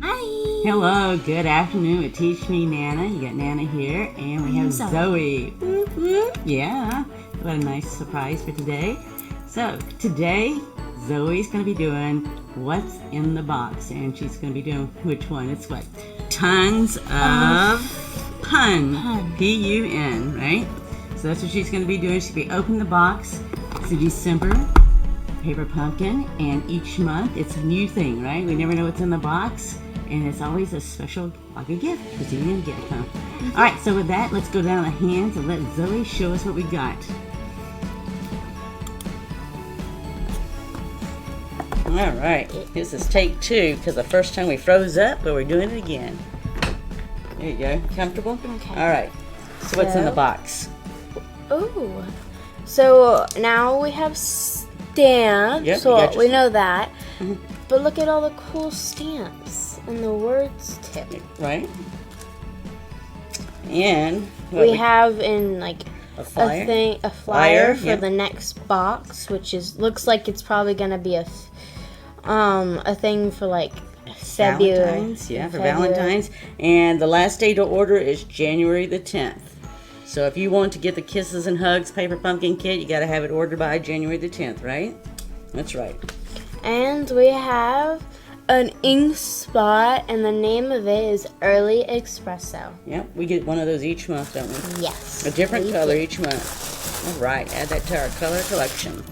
Hi. Hello, good afternoon with Teach Me Nana. You got Nana here, and we have Zoe. Yeah, what a nice surprise for today. So, today, Zoe's going to be doing What's in the Box, and she's going to be doing which one? It's what? Tons of Pun. P-U-N, right? So that's what she's going to be doing. She's going to be opening the box. It's December. Paper pumpkin, and each month it's a new thing, right? We never know what's in the box, and it's always a special, like a gift. It's even a gift, huh? All right, so with that, let's go down the hands and let Zoe show us what we got. All right, this is take two, because the first time we froze up, but we're doing it again. There you go. Comfortable? Okay. All right, so what's in the box? Ooh. So now we have stamps. Yep, so we know that. But look at all the cool stamps and the words too. Right. And we have in like a flyer, a flyer for yep. the next box, which looks like it's probably gonna be a thing for like February. Valentine's, yeah, for Valentine's. And the last day to order is January the 10th. So if you want to get the Kisses and Hugs Paper Pumpkin Kit, you got to have it ordered by January the 10th, right? That's right. And we have an ink spot, and the name of it is Early Espresso. Yep, we get one of those each month, don't we? Yes. A different color each month. All right, add that to our color collection.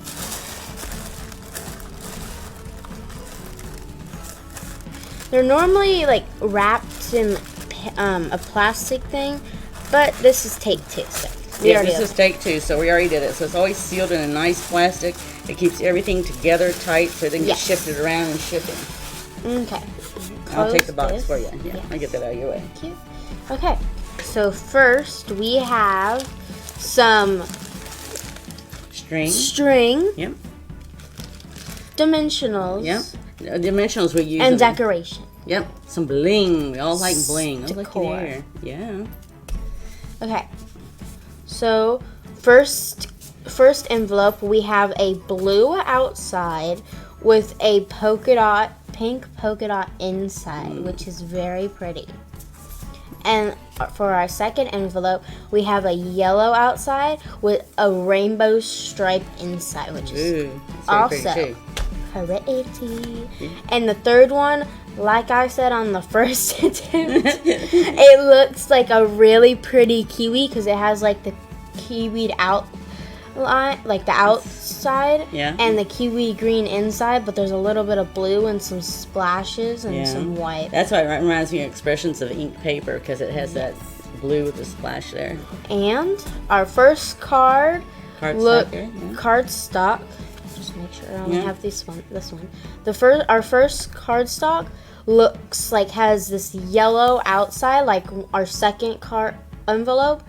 They're normally like wrapped in a plastic thing, but this is take two. So this is take two, so we already did it. So it's always sealed in a nice plastic. It keeps everything together tight so they can get shifted around and shipping. Okay. I'll take the box for you. Yeah, I'll get that out of your way. Thank you. Okay, so first we have some string. Yep. Dimensionals. Yep. Dimensionals we use. And decoration. Yep. Some bling. We all like bling. Oh, look Decor. here. Yeah. Okay. So first envelope, we have a blue outside with a pink polka dot inside, which is very pretty. And for our second envelope, we have a yellow outside with a rainbow stripe inside, which is also pretty. And the third one, like I said on the first attempt, it looks like a really pretty kiwi because it has like the kiwi outline, like the outside, and the kiwi green inside, but there's a little bit of blue and some splashes and some white. That's why it reminds me of Expressions of ink paper because it has that blue with the splash there. And our first cardstock. Just make sure I only have this one. Our first cardstock looks like has this yellow outside, like our second card envelope,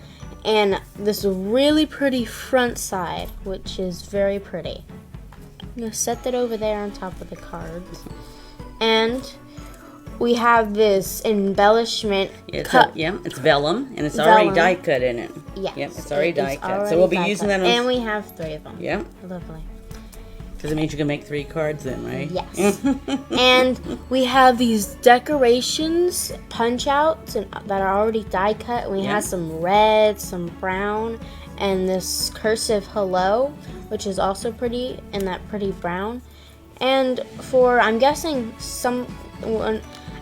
and this really pretty front side, which is very pretty. I'm gonna set that over there on top of the cards, and we have this embellishment cut. It's vellum, and it's already die cut in it. Yes, it's already die cut. So we'll be using that on. And we have 3 of them. Yep. Lovely. Because it means you can make 3 cards then, right? Yes. And we have these decorations, punch outs, that are already die cut. And we have some red, some brown, and this cursive hello, which is also pretty, and that pretty brown. And I'm guessing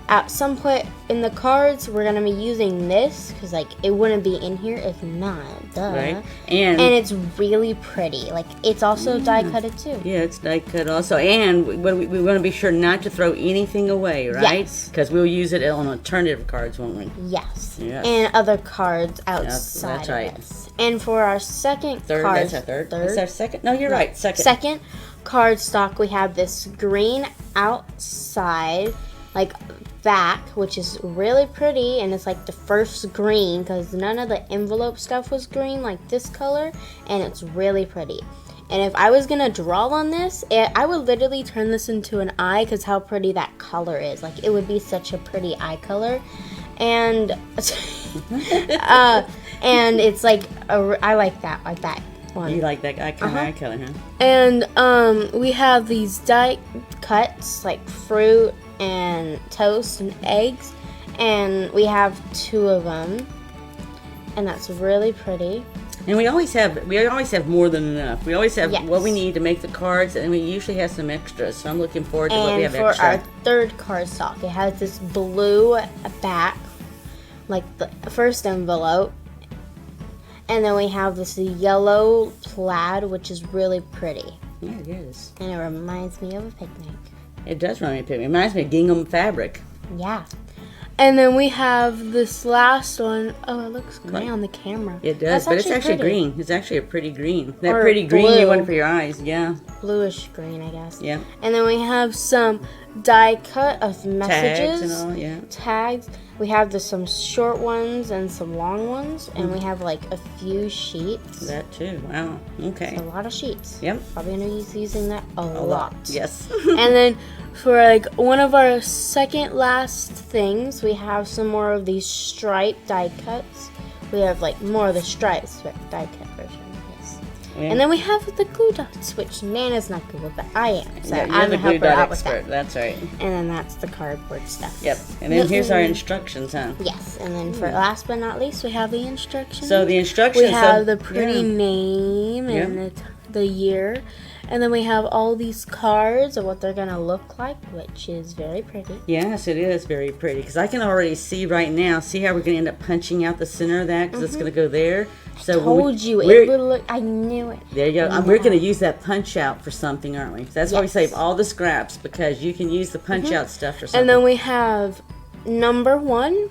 at some point in the cards, we're going to be using this because like it wouldn't be in here if not. Duh. Right. And it's really pretty. Like it's also die cutted too. Yeah, it's die cut also. And we want to be sure not to throw anything away, right? Yes. Because we'll use it on alternative cards, won't we? Yes. Yes. And other cards outside that's right. of this. And for our second That's our third. Is that second? No, you're right. Second cardstock, we have this green outside, like back, which is really pretty, and it's like the first green because none of the envelope stuff was green like this color, and it's really pretty. And if I was gonna draw on this, I would literally turn this into an eye because how pretty that color is. Like it would be such a pretty eye color. And and it's like I like that one. You like that kind of eye color, huh? And we have these die cuts like fruit and toast and eggs, and we have 2 of them, and that's really pretty. And we always have more than enough. We always have Yes. what we need to make the cards, and we usually have some extras. So I'm looking forward to what we have And for extra. our 3rd cardstock, it has this blue back, like the first envelope. And then we have this yellow plaid, which is really pretty. Yeah, it is. And it reminds me of a picnic. It does remind me of picnic. It reminds me of gingham fabric. Yeah. And then we have this last one. Oh, it looks gray on the camera. It does, That's but it's actually pretty. green. It's actually a pretty green. That Or pretty green you blue. want for your eyes. Yeah. Bluish green, I guess. Yeah. And then we have some die cut of messages. Tags and all. Yeah. Tags. We have some short ones and some long ones. And we have like a few sheets. That too. Wow. Okay. A lot of sheets. Yep. Probably going to be using that a lot. Yes. And then for like one of our second last things, we have some more of these striped die cuts. We have like more of the stripes die cut version. Yes. Yeah. And then we have the glue dots, which Nana's not good with, but I am. So Yeah, I'm you're the gonna help glue her dot out with expert. that. That's right. And then that's the cardboard stuff. Yep. And then here's our instructions, huh? Yes. And then for last but not least, we have the instructions. So the instructions. we have the pretty yeah. name and the year. And then we have all these cards of what they're going to look like, which is very pretty. Yes, it is very pretty because I can already see right now. See how we're going to end up punching out the center of that because it's going to go there. So Told you it would look. I knew it. There you go. Yeah. We're going to use that punch out for something, aren't we? That's why we Yes. save all the scraps because you can use the punch out stuff for something. And then we have number 1,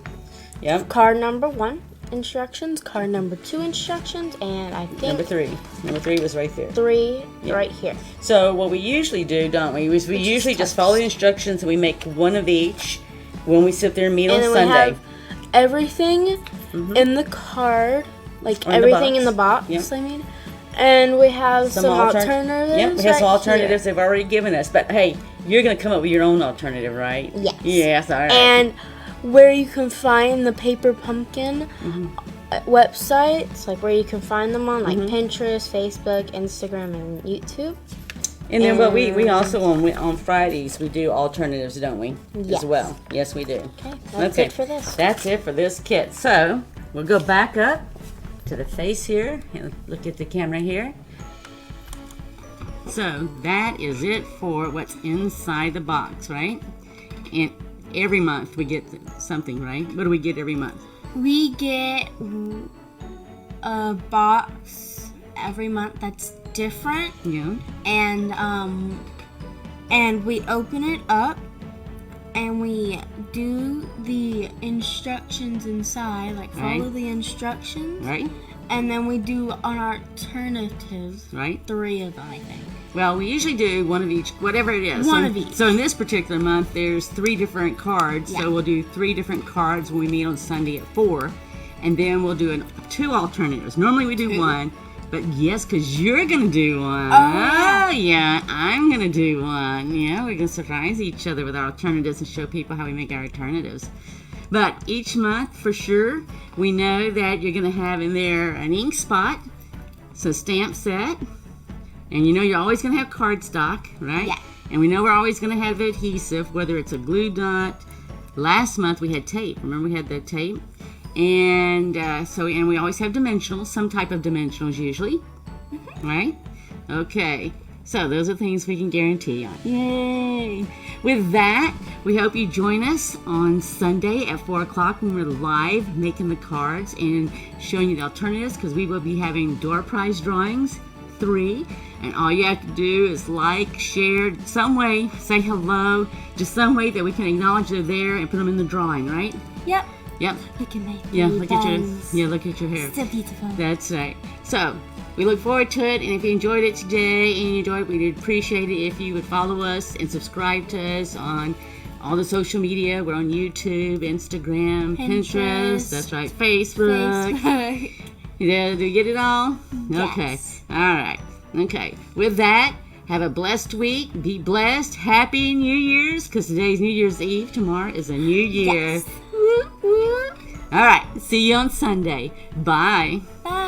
Yep. card number 1 instructions, card number 2 instructions, and I think Number 3. Number 3 was right there. 3 right here. So what we usually do, don't we, is we usually just follow the instructions and we make one of each when we sit there and meet And on then we Sunday. have everything in the card, like Or in the everything in the box. box. Yep. I mean, and we have some alternatives. Yep, we have some right alternatives here. they've already given us. But hey, you're going to come up with your own alternative, right? Yes. Yes, all right. And where you can find the paper pumpkin websites, like where you can find them on, like Pinterest, Facebook, Instagram, and YouTube. And then what we also on Fridays we do alternatives, don't we? Yes. As well. Yes, we do. Okay, that's it for this. That's it for this kit. So we'll go back up to the face here and look at the camera here. So that is it for what's inside the box, right? And every month we get something, right? What do we get every month? We get a box every month that's different, Yeah. and we open it up and we do the instructions inside, like follow Right. the instructions, Right? and then we do an alternatives, Right? 3 of them, I think. Well, we usually do one of each, whatever it is. One So- of each. So in this particular month, there's 3 different cards. Yeah. So we'll do 3 different cards when we meet on Sunday at 4. And then we'll do 2 alternatives. Normally we do 1. But yes, because you're going to do one. Oh, yeah, I'm going to do one. Yeah, we're going to surprise each other with our alternatives and show people how we make our alternatives. But each month, for sure, we know that you're going to have in there an ink spot, so stamp set, and you know you're always going to have cardstock, right? Yeah. And we know we're always going to have adhesive, whether it's a glue dot. Last month we had tape. Remember we had that tape? And and we always have dimensionals, some type of dimensionals usually, right? Okay, so those are things we can guarantee on. Yay! With that, we hope you join us on Sunday at 4 o'clock when we're live making the cards and showing you the alternatives, because we will be having door prize drawings, 3, and all you have to do is like, share, some way, say hello, just some way that we can acknowledge they're there and put them in the drawing, right? Yep. Yep. Look at my Look at your bangs. look at your hair. So beautiful. That's right. So we look forward to it, and if you enjoyed it today and you enjoyed it, we'd appreciate it if you would follow us and subscribe to us on all the social media. We're on YouTube, Instagram, Pinterest. That's right, Facebook. Yeah, do you get it all? Okay. Yes. All right. Okay. With that, have a blessed week. Be blessed. Happy New Year's, because today's New Year's Eve. Tomorrow is a new year. Yes. All right. See you on Sunday. Bye. Bye.